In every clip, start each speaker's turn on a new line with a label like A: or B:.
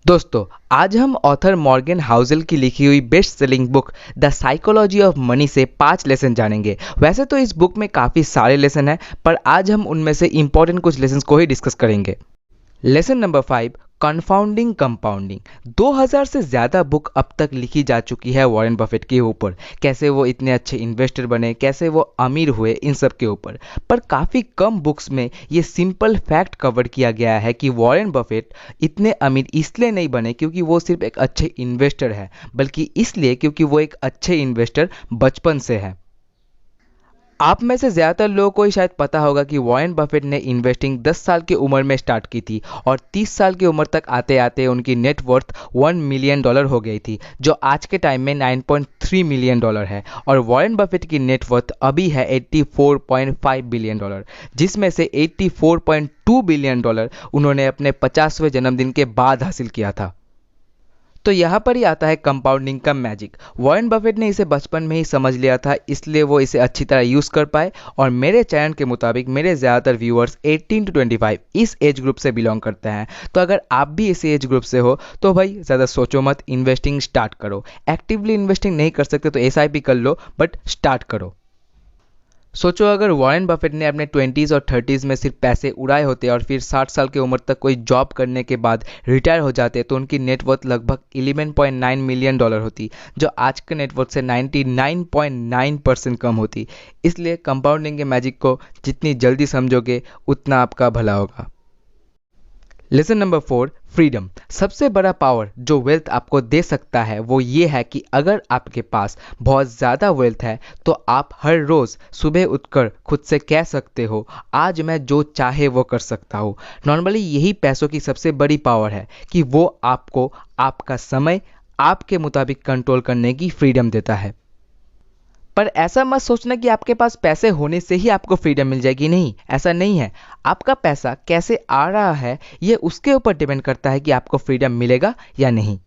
A: दोस्तों, आज हम ऑथर मॉर्गन हाउसेल की लिखी हुई best selling book the psychology of money से 5 लेसन जानेंगे। वैसे तो इस बुक में काफ़ी सारे लेसन हैं, पर आज हम उनमें से इंपॉर्टेंट कुछ लेसन को ही डिस्कस करेंगे। Lesson number 5, confounding compounding. 2000 से ज़्यादा बुक अब तक लिखी जा चुकी है वॉरेन बफेट के ऊपर, कैसे वो इतने अच्छे इन्वेस्टर बने, कैसे वो अमीर हुए, इन सब के ऊपर। पर काफ़ी कम बुक्स में ये सिंपल फैक्ट कवर किया गया है कि वॉरेन बफेट इतने अमीर इसलिए नहीं बने क्योंकि वो सिर्फ एक अच्छे इन्वेस्टर है, बल्कि इसलिए क्योंकि वो एक अच्छे इन्वेस्टर बचपन से है। आप में से ज़्यादातर लोगों को ही शायद पता होगा कि वॉरेन बफेट ने इन्वेस्टिंग 10 साल की उम्र में स्टार्ट की थी और 30 साल की उम्र तक आते आते उनकी नेट वर्थ $1 मिलियन हो गई थी, जो आज के टाइम में $9.3 मिलियन है। और वॉरेन बफेट की नेट वर्थ अभी है $84.5 बिलियन, जिसमें से $84.2 बिलियन उन्होंने अपने 50वें जन्मदिन के बाद हासिल किया था। तो यहाँ पर ही आता है कंपाउंडिंग का मैजिक। वॉरेन बफेट ने इसे बचपन में ही समझ लिया था, इसलिए वो इसे अच्छी तरह यूज़ कर पाए। और मेरे चैनल के मुताबिक मेरे ज़्यादातर व्यूअर्स 18 to 25 इस एज ग्रुप से बिलोंग करते हैं। तो अगर आप भी इस एज ग्रुप से हो तो भाई ज़्यादा सोचो मत, इन्वेस्टिंग स्टार्ट करो। एक्टिवली इन्वेस्टिंग नहीं कर सकते तो एसआईपी कर लो, बट स्टार्ट करो। सोचो अगर वॉरेन बफेट ने अपने 20s और 30s में सिर्फ पैसे उड़ाए होते और फिर 60 साल की उम्र तक कोई जॉब करने के बाद रिटायर हो जाते तो उनकी नेटवर्थ लगभग $11.9 मिलियन होती, जो आज के नेटवर्थ से 99.9% कम होती। इसलिए कंपाउंडिंग के मैजिक को जितनी जल्दी समझोगे उतना आपका भला होगा। Lesson number 4, freedom. सबसे बड़ा पावर जो वेल्थ आपको दे सकता है वो ये है कि अगर आपके पास बहुत ज़्यादा वेल्थ है तो आप हर रोज़ सुबह उठकर खुद से कह सकते हो, आज मैं जो चाहे वो कर सकता हूँ। नॉर्मली यही पैसों की सबसे बड़ी पावर है कि वो आपको आपका समय आपके मुताबिक कंट्रोल करने की फ्रीडम देता है। पर ऐसा मत सोचना कि आपके पास पैसे होने से ही आपको फ्रीडम मिल जाएगी। नहीं, ऐसा नहीं है। आपका पैसा कैसे आ रहा है ये उसके ऊपर डिपेंड करता है कि आपको फ्रीडम मिलेगा या नहीं।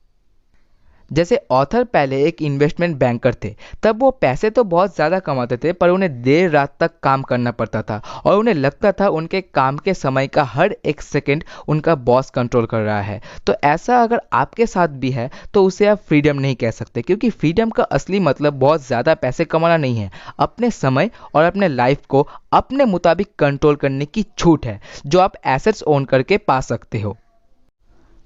A: जैसे ऑथर पहले एक इन्वेस्टमेंट बैंकर थे, तब वो पैसे तो बहुत ज़्यादा कमाते थे पर उन्हें देर रात तक काम करना पड़ता था और उन्हें लगता था उनके काम के समय का हर एक सेकंड उनका बॉस कंट्रोल कर रहा है। तो ऐसा अगर आपके साथ भी है तो उसे आप फ्रीडम नहीं कह सकते, क्योंकि फ्रीडम का असली मतलब बहुत ज़्यादा पैसे कमाना नहीं है। अपने समय और अपने लाइफ को अपने मुताबिक कंट्रोल करने की छूट है, जो आप एसेट्स ओन करके पा सकते हो।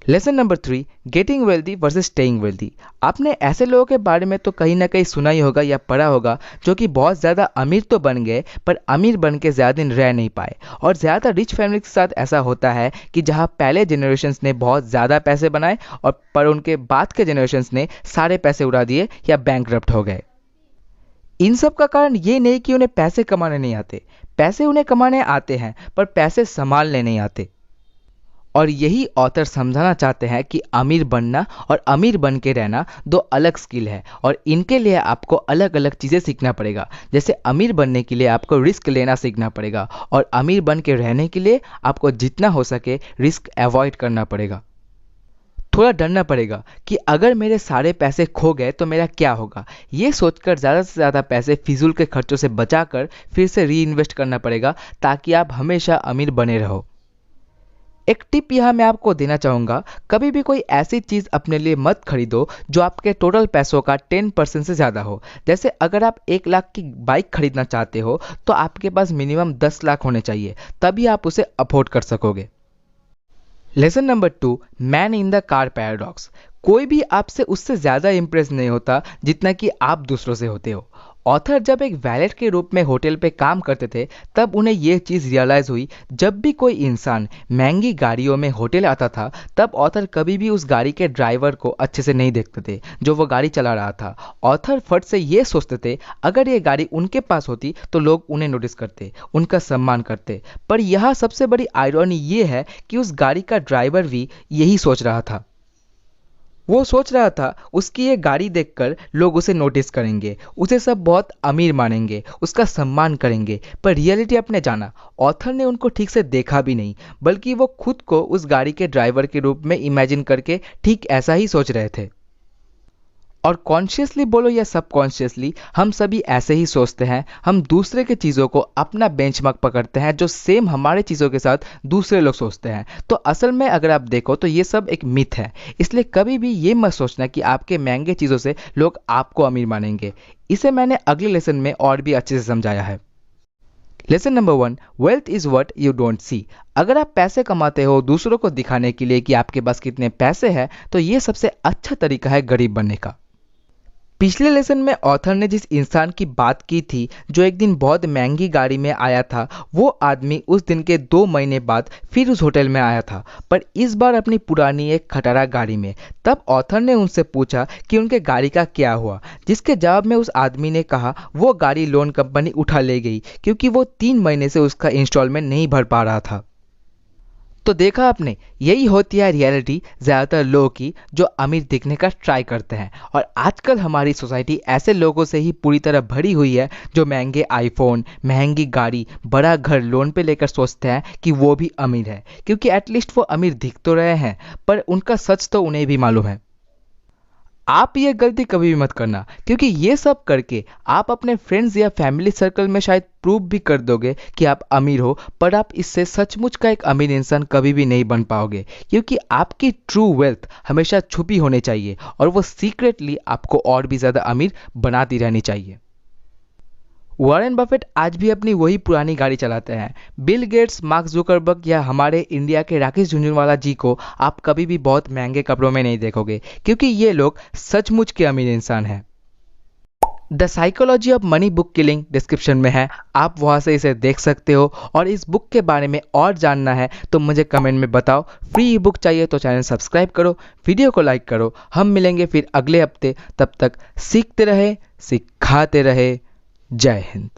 A: Lesson number 3, getting wealthy versus staying wealthy. आपने ऐसे लोगों के बारे में तो कहीं ना कहीं सुना ही होगा या पढ़ा होगा जो कि बहुत ज़्यादा अमीर तो बन गए पर अमीर बन के ज़्यादा दिन रह नहीं पाए। और ज़्यादा रिच फैमिली के साथ ऐसा होता है कि जहाँ पहले जनरेशन्स ने बहुत ज़्यादा पैसे बनाए और पर उनके बाद के जनरेशन्स ने सारे पैसे उड़ा दिए या बैंकरप्ट हो गए। इन सब का कारण ये नहीं कि उन्हें पैसे कमाने नहीं आते, पैसे उन्हें कमाने आते हैं पर पैसे संभालने नहीं आते। और यही ऑथर समझाना चाहते हैं कि अमीर बनना और अमीर बन के रहना दो अलग स्किल है और इनके लिए आपको अलग अलग चीज़ें सीखना पड़ेगा। जैसे अमीर बनने के लिए आपको रिस्क लेना सीखना पड़ेगा और अमीर बन के रहने के लिए आपको जितना हो सके रिस्क अवॉइड करना पड़ेगा। थोड़ा डरना पड़ेगा कि अगर मेरे सारे पैसे खो गए तो मेरा क्या होगा। ये सोचकर ज़्यादा से ज़्यादा पैसे फिजूल के खर्चों से बचाकर फिर से री इन्वेस्ट करना पड़ेगा, ताकि आप हमेशा अमीर बने रहो। एक टिप यहाँ मैं आपको देना चाहूँगा, कभी भी कोई ऐसी चीज़ अपने लिए मत खरीदो जो आपके टोटल पैसों का 10% से ज़्यादा हो। जैसे अगर आप 1 लाख की बाइक खरीदना चाहते हो तो आपके पास मिनिमम 10 लाख होने चाहिए, तभी आप उसे अफोर्ड कर सकोगे। Lesson number 2, man in the car paradox. कोई भी आपसे उससे ज़्यादा इम्प्रेस नहीं होता जितना कि आप दूसरों से होते हो। ऑथर जब एक वैलेट के रूप में होटल पे काम करते थे तब उन्हें यह चीज़ रियलाइज़ हुई, जब भी कोई इंसान महंगी गाड़ियों में होटल आता था तब ऑथर कभी भी उस गाड़ी के ड्राइवर को अच्छे से नहीं देखते थे जो वो गाड़ी चला रहा था। ऑथर फट से ये सोचते थे अगर ये गाड़ी उनके पास होती तो लोग उन्हें नोटिस करते, उनका सम्मान करते। पर यहाँ सबसे बड़ी आयरनी ये है कि उस गाड़ी का ड्राइवर भी यही सोच रहा था। वो सोच रहा था उसकी ये गाड़ी देखकर लोग उसे नोटिस करेंगे, उसे सब बहुत अमीर मानेंगे, उसका सम्मान करेंगे। पर रियलिटी अपने जाना, ऑथर ने उनको ठीक से देखा भी नहीं, बल्कि वो खुद को उस गाड़ी के ड्राइवर के रूप में इमेजिन करके ठीक ऐसा ही सोच रहे थे। और कॉन्शियसली बोलो या सबकॉन्शियसली, हम सभी ऐसे ही सोचते हैं। हम दूसरे के चीज़ों को अपना बेंचमार्क पकड़ते हैं जो सेम हमारे चीज़ों के साथ दूसरे लोग सोचते हैं। तो असल में अगर आप देखो तो ये सब एक मिथ है। इसलिए कभी भी ये मत सोचना कि आपके महंगे चीज़ों से लोग आपको अमीर मानेंगे। इसे मैंने अगले लेसन में और भी अच्छे से समझाया है। Lesson number 1, wealth is what you don't see. अगर आप पैसे कमाते हो दूसरों को दिखाने के लिए कि आपके पास कितने पैसे हैं, तो ये सबसे अच्छा तरीका है गरीब बनने का। पिछले लेसन में ऑथर ने जिस इंसान की बात की थी जो एक दिन बहुत महंगी गाड़ी में आया था, वो आदमी उस दिन के 2 महीने बाद फिर उस होटल में आया था, पर इस बार अपनी पुरानी एक खटारा गाड़ी में। तब ऑथर ने उनसे पूछा कि उनके गाड़ी का क्या हुआ, जिसके जवाब में उस आदमी ने कहा वो गाड़ी लोन कंपनी उठा ले गई क्योंकि वो 3 महीने से उसका इंस्टॉलमेंट नहीं भर पा रहा था। तो देखा आपने, यही होती है रियलिटी ज़्यादातर लोगों की जो अमीर दिखने का ट्राई करते हैं। और आजकल हमारी सोसाइटी ऐसे लोगों से ही पूरी तरह भरी हुई है जो महंगे आईफोन, महंगी गाड़ी, बड़ा घर लोन पे लेकर सोचते हैं कि वो भी अमीर है, क्योंकि एटलीस्ट वो अमीर दिख तो रहे हैं, पर उनका सच तो उन्हें भी मालूम है। आप ये गलती कभी भी मत करना, क्योंकि ये सब करके आप अपने फ्रेंड्स या फैमिली सर्कल में शायद प्रूव भी कर दोगे कि आप अमीर हो, पर आप इससे सचमुच का एक अमीर इंसान कभी भी नहीं बन पाओगे, क्योंकि आपकी ट्रू वेल्थ हमेशा छुपी होनी चाहिए और वो सीक्रेटली आपको और भी ज़्यादा अमीर बनाती रहनी चाहिए। वॉरेन बफेट आज भी अपनी वही पुरानी गाड़ी चलाते हैं। बिल गेट्स, मार्क जुकरबर्ग या हमारे इंडिया के राकेश झुंझुनवाला जी को आप कभी भी बहुत महंगे कपड़ों में नहीं देखोगे, क्योंकि ये लोग सचमुच के अमीर इंसान हैं। The psychology of money book की लिंक डिस्क्रिप्शन में है, आप वहाँ से इसे देख सकते हो। और इस बुक के बारे में और जानना है तो मुझे कमेंट में बताओ। फ्री ई बुक चाहिए तो चैनल सब्सक्राइब करो, वीडियो को लाइक करो। हम मिलेंगे फिर अगले हफ्ते, तब तक सीखते रहे, सिखाते रहे। जय हिंद।